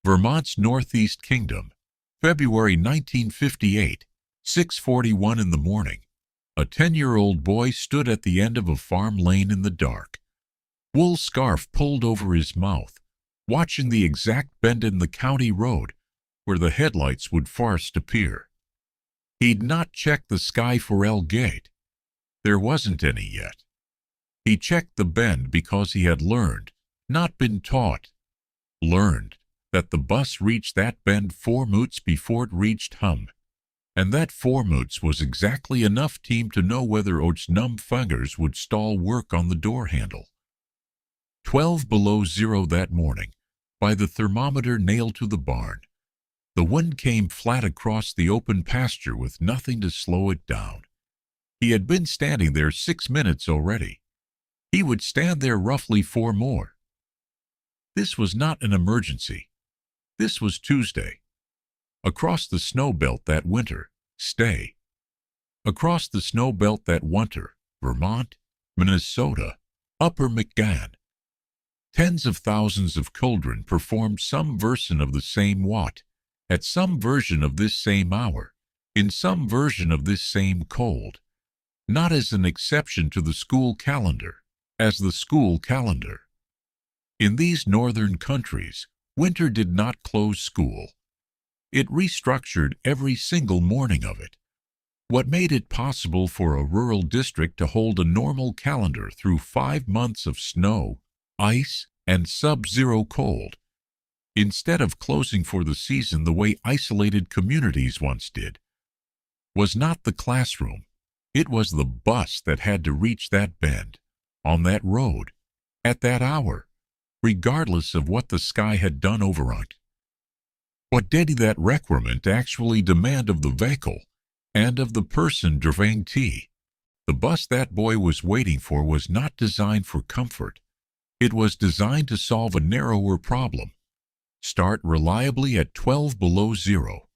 Vermont's Northeast Kingdom, February 1958, 6:41 in the morning. A 10-year-old boy stood at the end of a farm lane in the dark, wool scarf pulled over his mouth, watching the exact bend in the county road where the headlights would first appear. He'd not checked the sky for El Gate. There wasn't any yet. He checked the bend because he had learned, not been taught, learned that the bus reached that bend 4 moots before it reached hum, and that 4 moots was exactly enough time to know whether its numb fingers would stall work on the door handle. 12 below zero that morning, by the thermometer nailed to the barn. The wind came flat across the open pasture with nothing to slow it down. He had been standing there 6 minutes already. He would stand there roughly 4 more. This was not an emergency. This was Tuesday. Across the snow belt that winter, stay. Across the snow belt that winter, Vermont, Minnesota, Upper McGann. Tens of thousands of children performed some version of the same what, at some version of this same hour, in some version of this same cold, not as an exception to the school calendar, as the school calendar. In these northern countries, winter did not close school. It restructured every single morning of it. What made it possible for a rural district to hold a normal calendar through 5 months of snow, ice, and sub-zero cold, instead of closing for the season the way isolated communities once did, was not the classroom. It was the bus that had to reach that bend, on that road, at that hour, regardless of what the sky had done over it. What did that requirement actually demand of the vehicle and of the person driving tea? The bus that boy was waiting for was not designed for comfort. It was designed to solve a narrower problem. Start reliably at 12 below zero.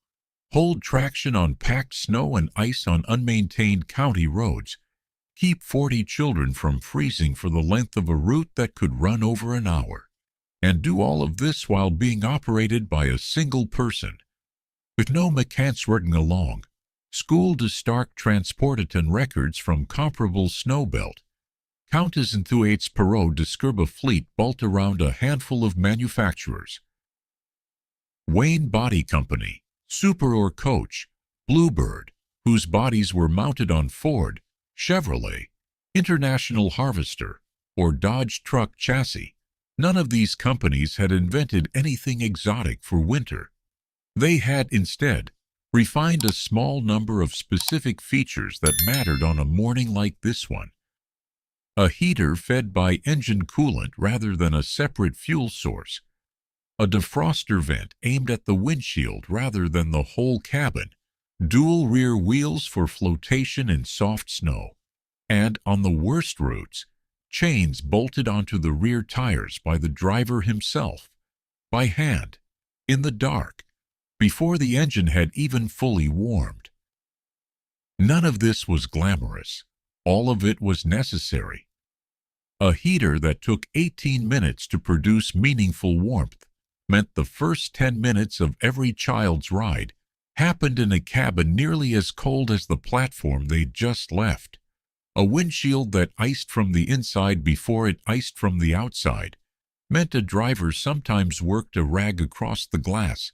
Hold traction on packed snow and ice on unmaintained county roads. Keep 40 children from freezing for the length of a route that could run over an hour. And do all of this while being operated by a single person, with no mechanics working along. School to Stark transported and records from comparable snow belt. Count as enthusiasts parode describe a fleet built around a handful of manufacturers. Wayne Body Company, Super or Coach, Bluebird, whose bodies were mounted on Ford, Chevrolet, International Harvester, or Dodge truck chassis. None of these companies had invented anything exotic for winter. They had instead refined a small number of specific features that mattered on a morning like this one. A heater fed by engine coolant rather than a separate fuel source. A defroster vent aimed at the windshield rather than the whole cabin. Dual rear wheels for flotation in soft snow. And on the worst routes, chains bolted onto the rear tires by the driver himself, by hand, in the dark, before the engine had even fully warmed. None of this was glamorous. All of it was necessary. A heater that took 18 minutes to produce meaningful warmth meant the first 10 minutes of every child's ride happened in a cabin nearly as cold as the platform they'd just left. A windshield that iced from the inside before it iced from the outside meant a driver sometimes worked a rag across the glass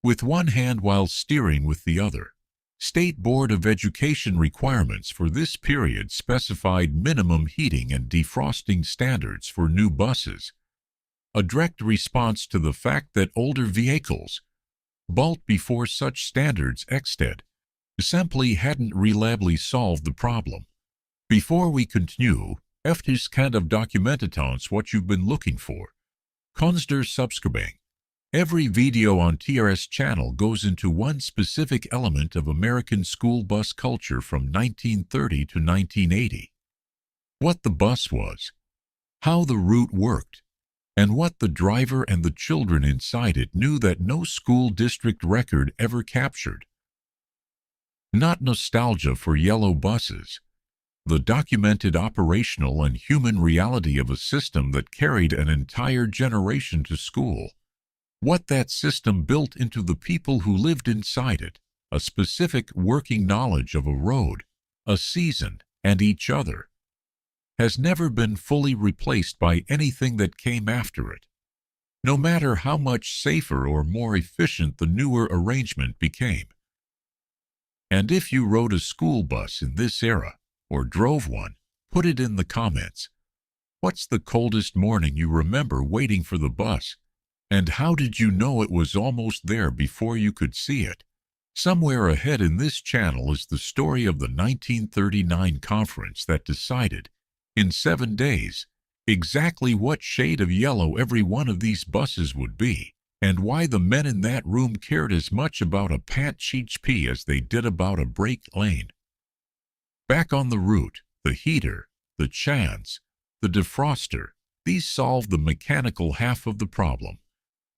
with one hand while steering with the other. State Board of Education requirements for this period specified minimum heating and defrosting standards for new buses, a direct response to the fact that older vehicles, built before such standards existed, simply hadn't reliably solved the problem. Before we continue, efter's kind of documentatons what you've been looking for. Consider subscribing. Every video on TRS channel goes into one specific element of American school bus culture from 1930 to 1980. What the bus was, how the route worked, and what the driver and the children inside it knew that no school district record ever captured. Not nostalgia for yellow buses, the documented operational and human reality of a system that carried an entire generation to school. what that system built into the people who lived inside it, a specific working knowledge of a road, a season, and each other, has never been fully replaced by anything that came after it, no matter how much safer or more efficient the newer arrangement became. And if you rode a school bus in this era, or drove one, put it in the comments. What's the coldest morning you remember waiting for the bus? And how did you know it was almost there before you could see it? Somewhere ahead in this channel is the story of the 1939 conference that decided, in 7 days, exactly what shade of yellow every one of these buses would be, and why the men in that room cared as much about a pant HP as they did about a brake lane. Back on the route, the heater, the chans, the defroster, these solved the mechanical half of the problem.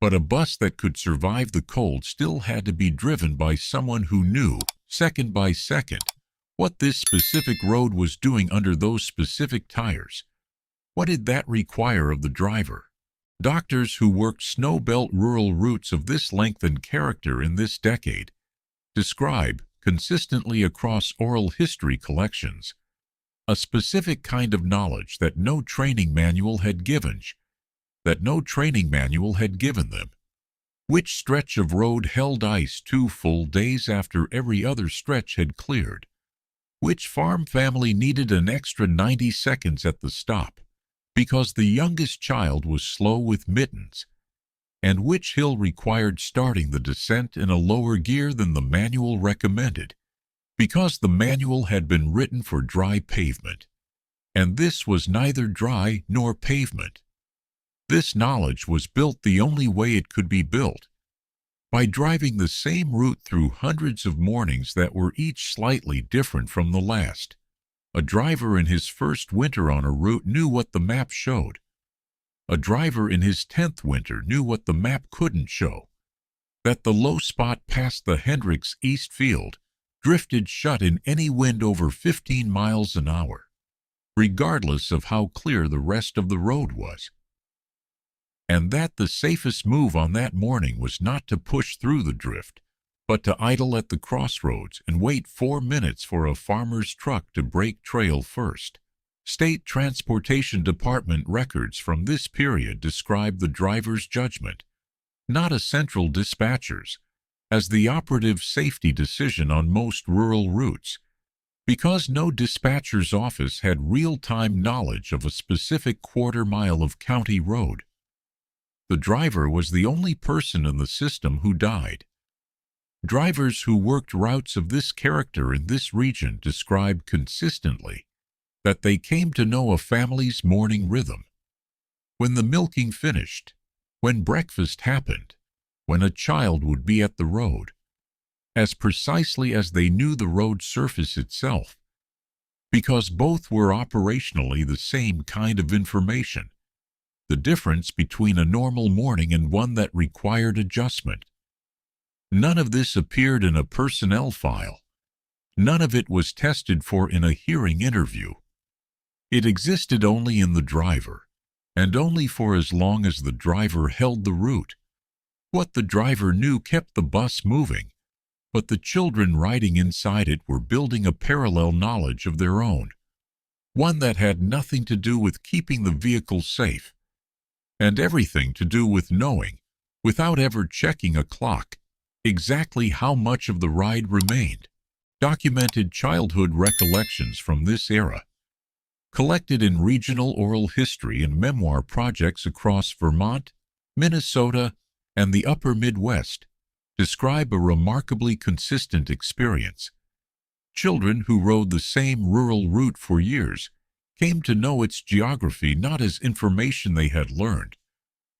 But a bus that could survive the cold still had to be driven by someone who knew, second by second, what this specific road was doing under those specific tires. What did that require of the driver? Doctors who worked snowbelt rural routes of this length and character in this decade describe, consistently across oral history collections, a specific kind of knowledge that no training manual had given them. Which stretch of road held ice 2 full days after every other stretch had cleared? Which farm family needed an extra 90 seconds at the stop because the youngest child was slow with mittens? And which hill required starting the descent in a lower gear than the manual recommended, because the manual had been written for dry pavement, and this was neither dry nor pavement? This knowledge was built the only way it could be built, by driving the same route through hundreds of mornings that were each slightly different from the last. A driver in his first winter on a route knew what the map showed. A driver in his 10th winter knew what the map couldn't show, that the low spot past the Hendricks East Field drifted shut in any wind over 15 miles an hour, regardless of how clear the rest of the road was. And that the safest move on that morning was not to push through the drift, but to idle at the crossroads and wait 4 minutes for a farmer's truck to break trail first. State Transportation Department records from this period describe the driver's judgment, not a central dispatcher's, as the operative safety decision on most rural routes, because no dispatcher's office had real-time knowledge of a specific quarter-mile of county road. The driver was the only person in the system who died. Drivers who worked routes of this character in this region described consistently that they came to know a family's morning rhythm. When the milking finished, when breakfast happened, when a child would be at the road, as precisely as they knew the road surface itself, because both were operationally the same kind of information. The difference between a normal morning and one that required adjustment. None of this appeared in a personnel file. None of it was tested for in a hearing interview. It existed only in the driver, and only for as long as the driver held the route. What the driver knew kept the bus moving, but the children riding inside it were building a parallel knowledge of their own, one that had nothing to do with keeping the vehicle safe, and everything to do with knowing, without ever checking a clock, exactly how much of the ride remained. Documented childhood recollections from this era, collected in regional oral history and memoir projects across Vermont, Minnesota, and the upper Midwest, describe a remarkably consistent experience. Children who rode the same rural route for years came to know its geography not as information they had learned,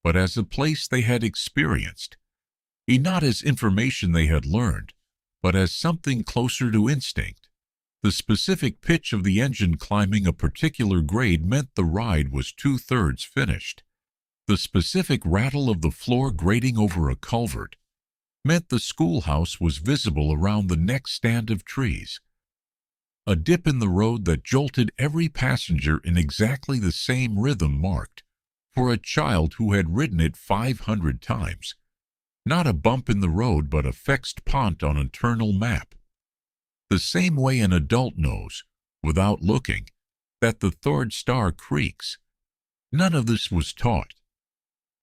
but as a place they had experienced. Not as information they had learned, but as something closer to instinct. The specific pitch of the engine climbing a particular grade meant the ride was 2/3 finished. The specific rattle of the floor grating over a culvert meant the schoolhouse was visible around the next stand of trees. A dip in the road that jolted every passenger in exactly the same rhythm marked, for a child who had ridden it 500 times, Not a bump in the road, but a fixed pont on an internal map. The same way an adult knows, without looking, that the third star creaks. None of this was taught.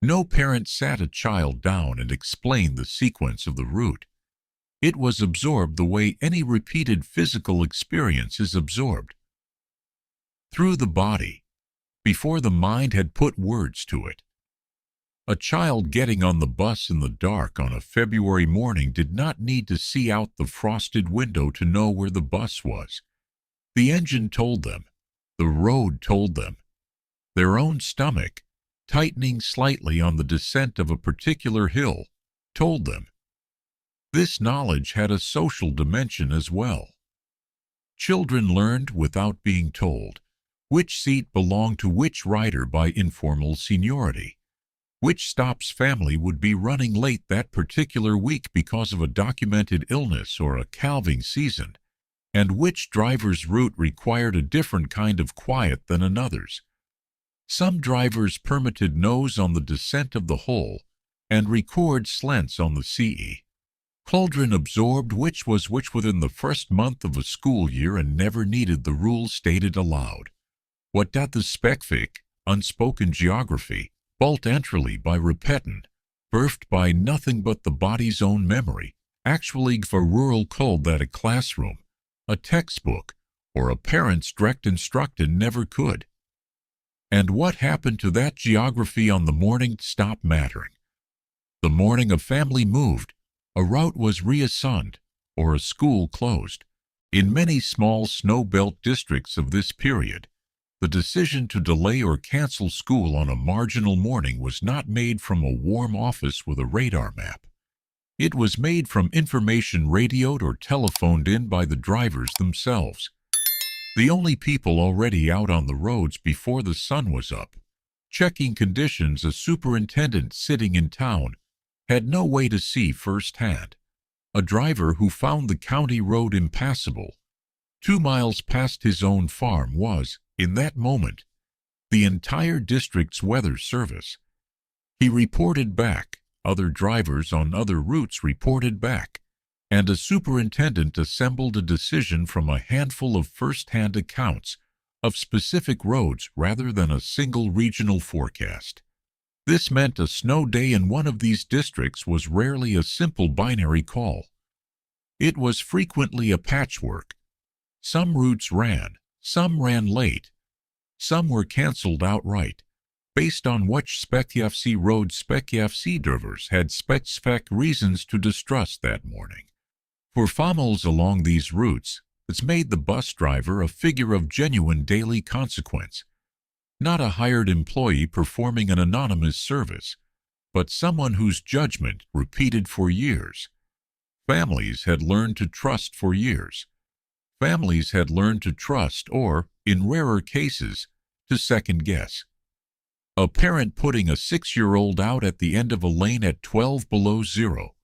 No parent sat a child down and explained the sequence of the route. It was absorbed the way any repeated physical experience is absorbed. Through the body, before the mind had put words to it. A child getting on the bus in the dark on a February morning did not need to see out the frosted window to know where the bus was. The engine told them. The road told them. Their own stomach, tightening slightly on the descent of a particular hill, told them. This knowledge had a social dimension as well. Children learned without being told which seat belonged to which rider by informal seniority, which stop's family would be running late that particular week because of a documented illness or a calving season, and which driver's route required a different kind of quiet than another's. Some drivers permitted nose on the descent of the hole and record slants on the CE. Children absorbed which was which within the first month of a school year and never needed the rules stated aloud. What dat the specific, unspoken geography, bolt enterly by repetin, birthed by nothing but the body's own memory, actually for rural called that a classroom, a textbook, or a parent's direct instruction never could. And what happened to that geography on the morning stopped mattering. The morning a family moved, a route was reassigned, or a school closed. In many small snow-belt districts of this period, the decision to delay or cancel school on a marginal morning was not made from a warm office with a radar map. It was made from information radioed or telephoned in by the drivers themselves. The only people already out on the roads before the sun was up, checking conditions, a superintendent sitting in town, had no way to see firsthand. A driver who found the county road impassable 2 miles past his own farm was, in that moment, the entire district's weather service. He reported back, other drivers on other routes reported back, and a superintendent assembled a decision from a handful of first-hand accounts of specific roads rather than a single regional forecast. This meant a snow day in one of these districts was rarely a simple binary call. It was frequently a patchwork. Some routes ran, some ran late, some were canceled outright, based on which specific road specific drivers had specific reasons to distrust that morning. For families along these routes, it's made the bus driver a figure of genuine daily consequence, not a hired employee performing an anonymous service, but someone whose judgment repeated for years. Families had learned to trust for years. Families had learned to trust or, in rarer cases, to second-guess. A parent putting a 6-year-old out at the end of a lane at 12 below zero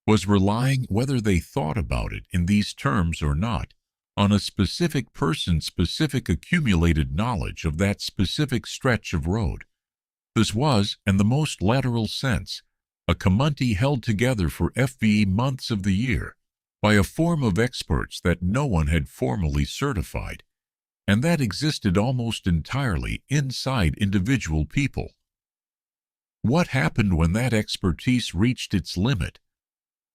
was relying, whether they thought about it in these terms or not, on a specific person's specific accumulated knowledge of that specific stretch of road. This was, in the most lateral sense, a community held together for FVE months of the year by a form of experts that no one had formally certified, and that existed almost entirely inside individual people. What happened when that expertise reached its limit?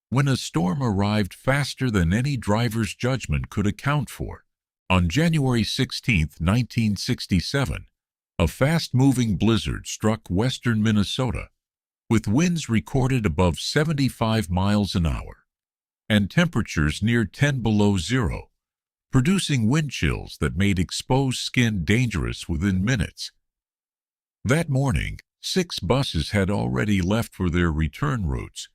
When a storm arrived faster than any driver's judgment could account for. On January 16, 1967, a fast-moving blizzard struck western Minnesota, with winds recorded above 75 miles an hour, and temperatures near 10 below zero, producing wind chills that made exposed skin dangerous within minutes. That morning, 6 buses had already left for their return routes,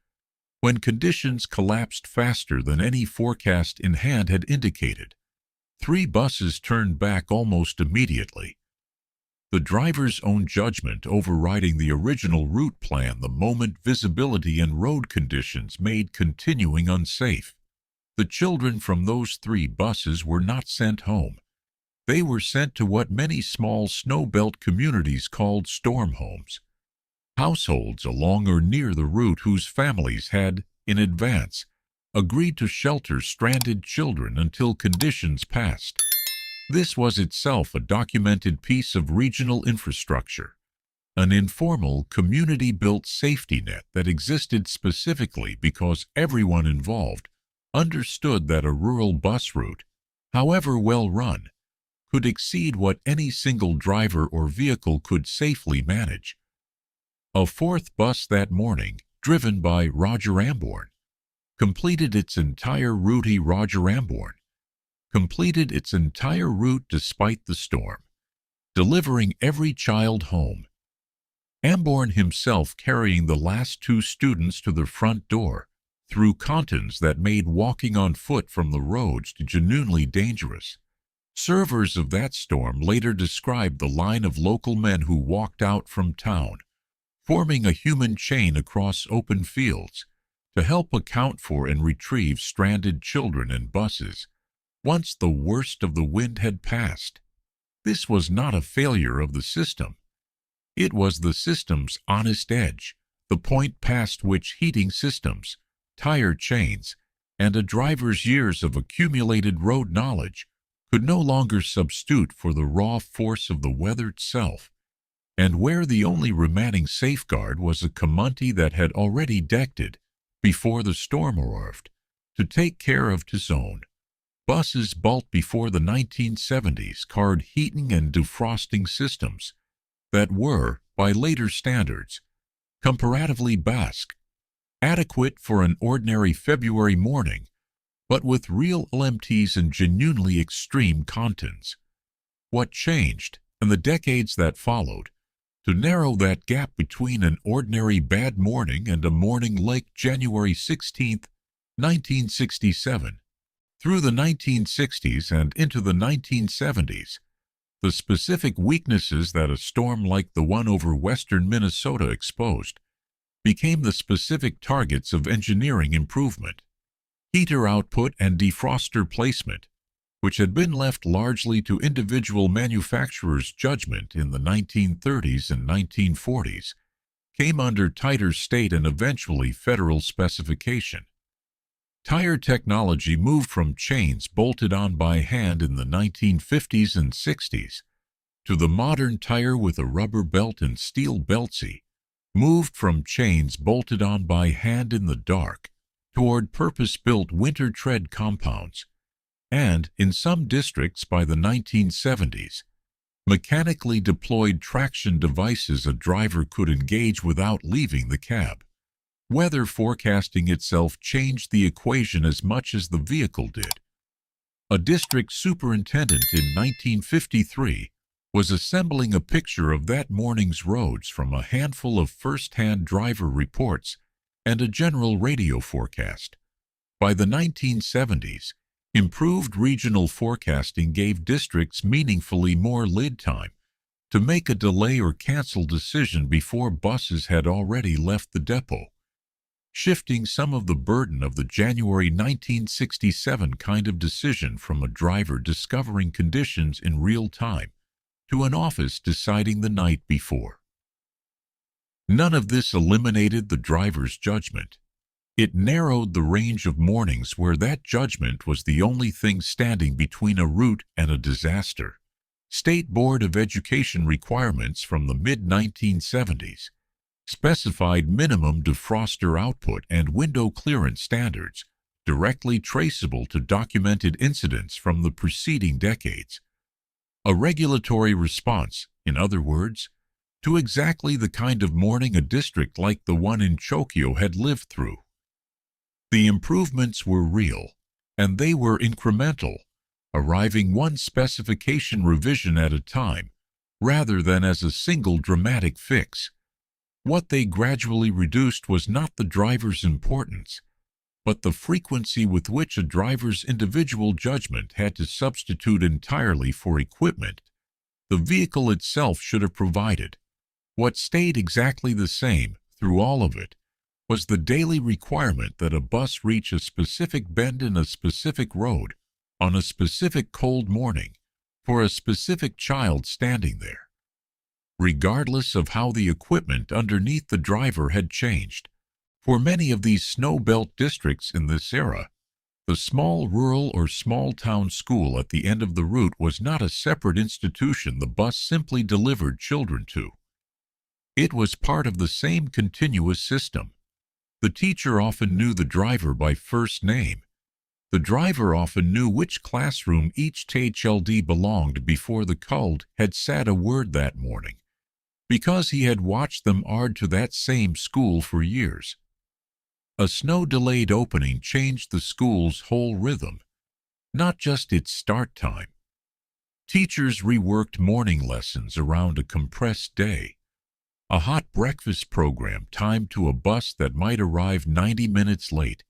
when conditions collapsed faster than any forecast in hand had indicated. 3 buses turned back almost immediately. The driver's own judgment overriding the original route plan the moment visibility and road conditions made continuing unsafe. The children from those 3 buses were not sent home. They were sent to what many small snow belt communities called storm homes. Households along or near the route whose families had, in advance, agreed to shelter stranded children until conditions passed. This was itself a documented piece of regional infrastructure, an informal, community-built safety net that existed specifically because everyone involved understood that a rural bus route, however well run, could exceed what any single driver or vehicle could safely manage. A fourth bus that morning, driven by Roger Amborn, completed its entire route. Roger Amborn completed its entire route despite the storm, delivering every child home. Amborn himself carrying the last two students to the front door through conditions that made walking on foot from the roads genuinely dangerous. Servers of that storm later described the line of local men who walked out from town, forming a human chain across open fields, to help account for and retrieve stranded children and buses once the worst of the wind had passed. This was not a failure of the system. It was the system's honest edge, the point past which heating systems, tire chains, and a driver's years of accumulated road knowledge could no longer substitute for the raw force of the weather itself, and where the only remaining safeguard was a community that had already decked it before the storm arrived to take care of its own. Buses built before the 1970s carried heating and defrosting systems that were, by later standards, comparatively basque, adequate for an ordinary February morning, but with real LMTs and genuinely extreme contents. What changed, in the decades that followed, to narrow that gap between an ordinary bad morning and a morning like January 16, 1967, through the 1960s and into the 1970s, the specific weaknesses that a storm like the one over western Minnesota exposed became the specific targets of engineering improvement. Heater output and defroster placement, which had been left largely to individual manufacturers' judgment in the 1930s and 1940s, came under tighter state and eventually federal specification. Tire technology moved from chains bolted on by hand in the 1950s and 60s to the modern tire with a rubber belt and steel beltsy, moved from chains bolted on by hand in the dark toward purpose-built winter tread compounds, and, in some districts by the 1970s, mechanically deployed traction devices a driver could engage without leaving the cab. Weather forecasting itself changed the equation as much as the vehicle did. A district superintendent in 1953 was assembling a picture of that morning's roads from a handful of first-hand driver reports and a general radio forecast. By the 1970s, improved regional forecasting gave districts meaningfully more lead time to make a delay or cancel decision before buses had already left the depot, shifting some of the burden of the January 1967 kind of decision from a driver discovering conditions in real time to an office deciding the night before. None of this eliminated the driver's judgment. It narrowed the range of mornings where that judgment was the only thing standing between a route and a disaster. State Board of Education requirements from the mid-1970s specified minimum defroster output and window clearance standards directly traceable to documented incidents from the preceding decades. A regulatory response, in other words, to exactly the kind of morning a district like the one in Chokio had lived through. The improvements were real, and they were incremental, arriving one specification revision at a time, rather than as a single dramatic fix. What they gradually reduced was not the driver's importance, but the frequency with which a driver's individual judgment had to substitute entirely for equipment the vehicle itself should have provided. What stayed exactly the same through all of it was the daily requirement that a bus reach a specific bend in a specific road on a specific cold morning for a specific child standing there. regardless of how the equipment underneath the driver had changed. For many of these snow belt districts in this era, the small rural or small-town school at the end of the route was not a separate institution the bus simply delivered children to. It was part of the same continuous system. The teacher often knew the driver by first name. The driver often knew which classroom each THLD belonged before the cult had said a word that morning, because he had watched them ard to that same school for years. A snow-delayed opening changed the school's whole rhythm, not just its start time. Teachers reworked morning lessons around a compressed day. A hot breakfast program timed to a bus that might arrive 90 minutes late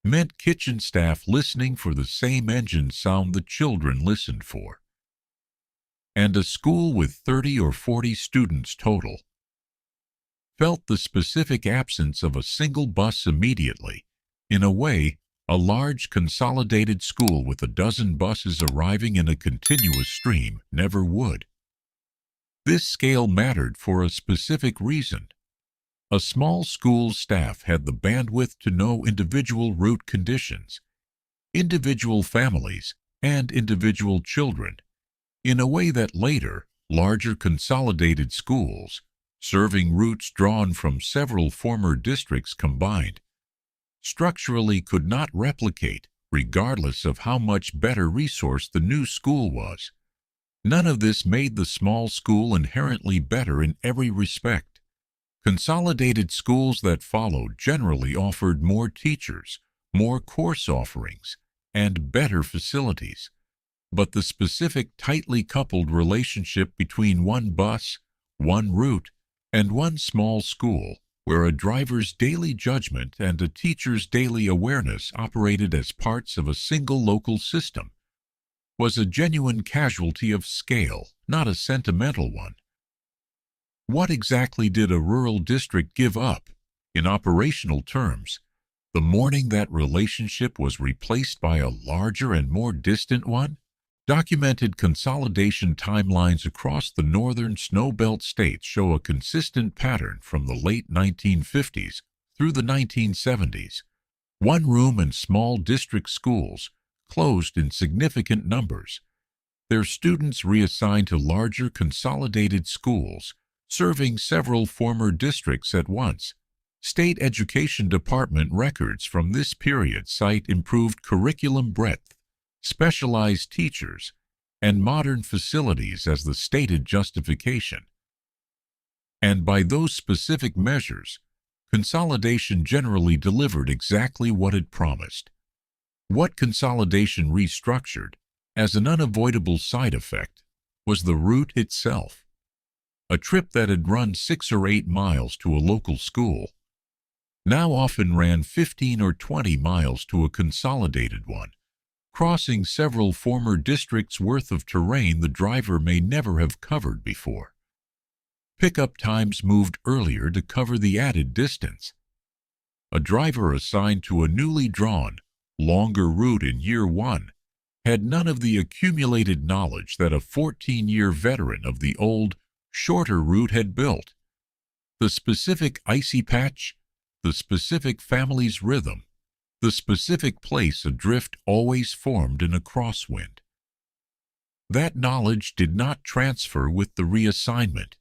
meant kitchen staff listening for the same engine sound the children listened for. And a school with 30 or 40 students total felt the specific absence of a single bus immediately. In a way, a large consolidated school with a dozen buses arriving in a continuous stream never would. This scale mattered for a specific reason. A small school's staff had the bandwidth to know individual route conditions, individual families, and individual children, in a way that later, larger consolidated schools, serving routes drawn from several former districts combined, structurally could not replicate, regardless of how much better resourced the new school was. None of this made the small school inherently better in every respect. Consolidated schools that followed generally offered more teachers, more course offerings, and better facilities. But the specific tightly coupled relationship between one bus, one route, and one small school, where a driver's daily judgment and a teacher's daily awareness operated as parts of a single local system, was a genuine casualty of scale, not a sentimental one. What exactly did a rural district give up, in operational terms, the morning that relationship was replaced by a larger and more distant one? Documented consolidation timelines across the northern snowbelt states show a consistent pattern from the late 1950s through the 1970s. One-room and small district schools closed in significant numbers, their students reassigned to larger consolidated schools, serving several former districts at once. State Education Department records from this period cite improved curriculum breadth, specialized teachers, and modern facilities as the stated justification. And by those specific measures, consolidation generally delivered exactly what it promised. What consolidation restructured, as an unavoidable side effect, was the route itself. A trip that had run 6 or 8 miles to a local school now often ran 15 or 20 miles to a consolidated one, crossing several former districts' worth of terrain the driver may never have covered before. Pickup times moved earlier to cover the added distance. A driver assigned to a newly drawn, longer route in year 1 had none of the accumulated knowledge that a 14-year veteran of the old, shorter route had built. The specific icy patch, the specific family's rhythm, the specific place a drift always formed in a crosswind. That knowledge did not transfer with the reassignment.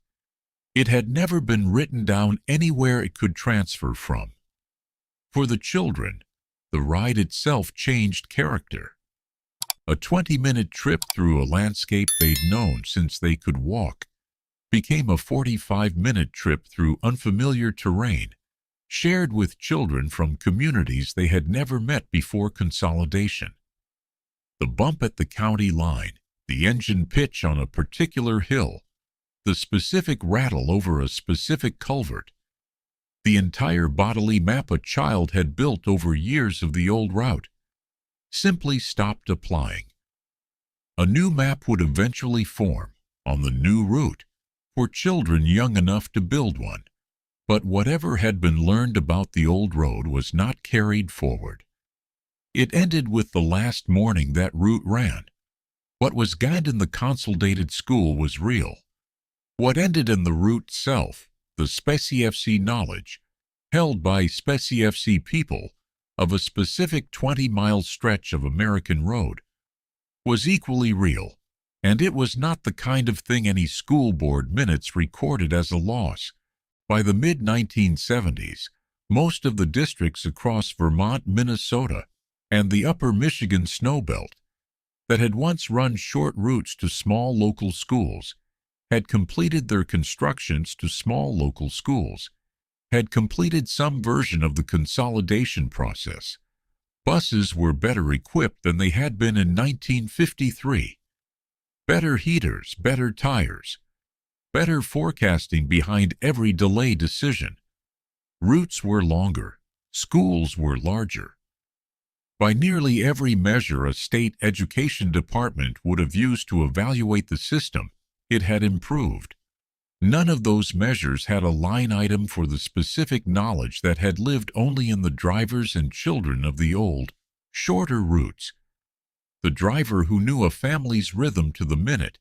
It had never been written down anywhere it could transfer from. For the children, the ride itself changed character. A 20-minute trip through a landscape they'd known since they could walk became a 45-minute trip through unfamiliar terrain, shared with children from communities they had never met before consolidation. The bump at the county line, the engine pitch on a particular hill, the specific rattle over a specific culvert, the entire bodily map a child had built over years of the old route, simply stopped applying. A new map would eventually form on the new route for children young enough to build one. But whatever had been learned about the old road was not carried forward. It ended with the last morning that route ran. What was gained in the consolidated school was real. What ended in the route self, the specifc knowledge, held by specifc people of a specific 20-mile stretch of American road, was equally real, and it was not the kind of thing any school board minutes recorded as a loss. By the mid-1970s, most of the districts across Vermont, Minnesota, and the upper Michigan snowbelt that had once run short routes to small local schools had completed their constructions to small local schools, had completed some version of the consolidation process. Buses were better equipped than they had been in 1953. Better heaters, better tires, better forecasting behind every delay decision. Routes were longer, schools were larger. By nearly every measure a state education department would have used to evaluate the system, it had improved. None of those measures had a line item for the specific knowledge that had lived only in the drivers and children of the old, shorter routes. The driver who knew a family's rhythm to the minute.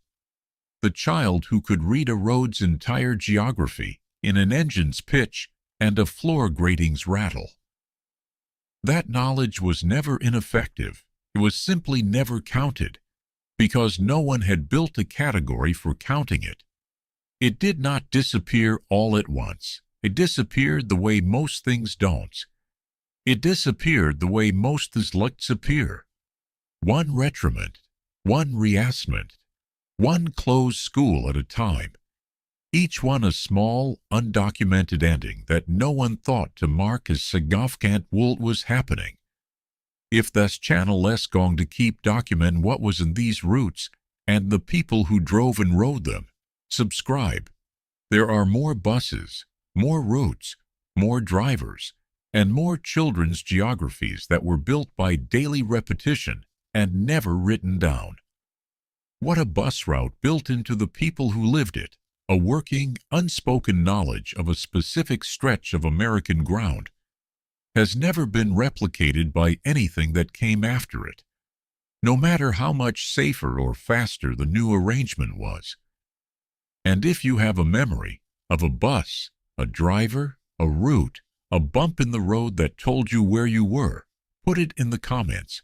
The child who could read a road's entire geography in an engine's pitch and a floor grating's rattle. That knowledge was never ineffective. It was simply never counted, because no one had built a category for counting it. It did not disappear all at once. It disappeared the way most things don't. It disappeared the way most things appear. One retriment, one reassessment, one closed school at a time. Each one a small, undocumented ending that no one thought to mark as significant what was happening. If this channel is going to keep documenting what was in these routes and the people who drove and rode them, subscribe. There are more buses, more routes, more drivers, and more children's geographies that were built by daily repetition and never written down. What a bus route built into the people who lived it, a working, unspoken knowledge of a specific stretch of American ground, has never been replicated by anything that came after it, no matter how much safer or faster the new arrangement was. And if you have a memory of a bus, a driver, a route, a bump in the road that told you where you were, put it in the comments.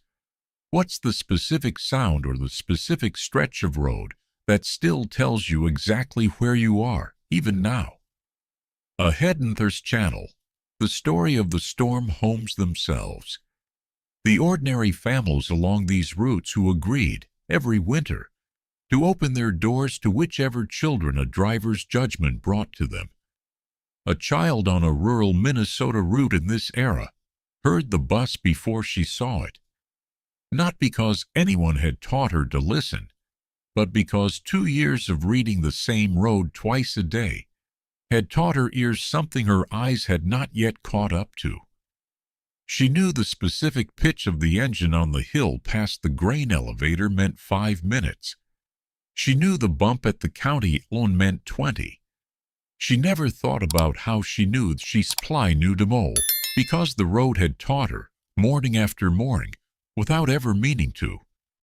What's the specific sound or the specific stretch of road that still tells you exactly where you are, even now? Ahead in Thirst Channel, the story of the storm homes themselves. The ordinary families along these routes who agreed, every winter, to open their doors to whichever children a driver's judgment brought to them. A child on a rural Minnesota route in this era heard the bus before she saw it, not because anyone had taught her to listen, but because 2 years of reading the same road twice a day had taught her ears something her eyes had not yet caught up to. She knew the specific pitch of the engine on the hill past the grain elevator meant 5 minutes. She knew the bump at the county line meant 20. She never thought about how she knew she supply knew de mole, because the road had taught her, morning after morning, without ever meaning to.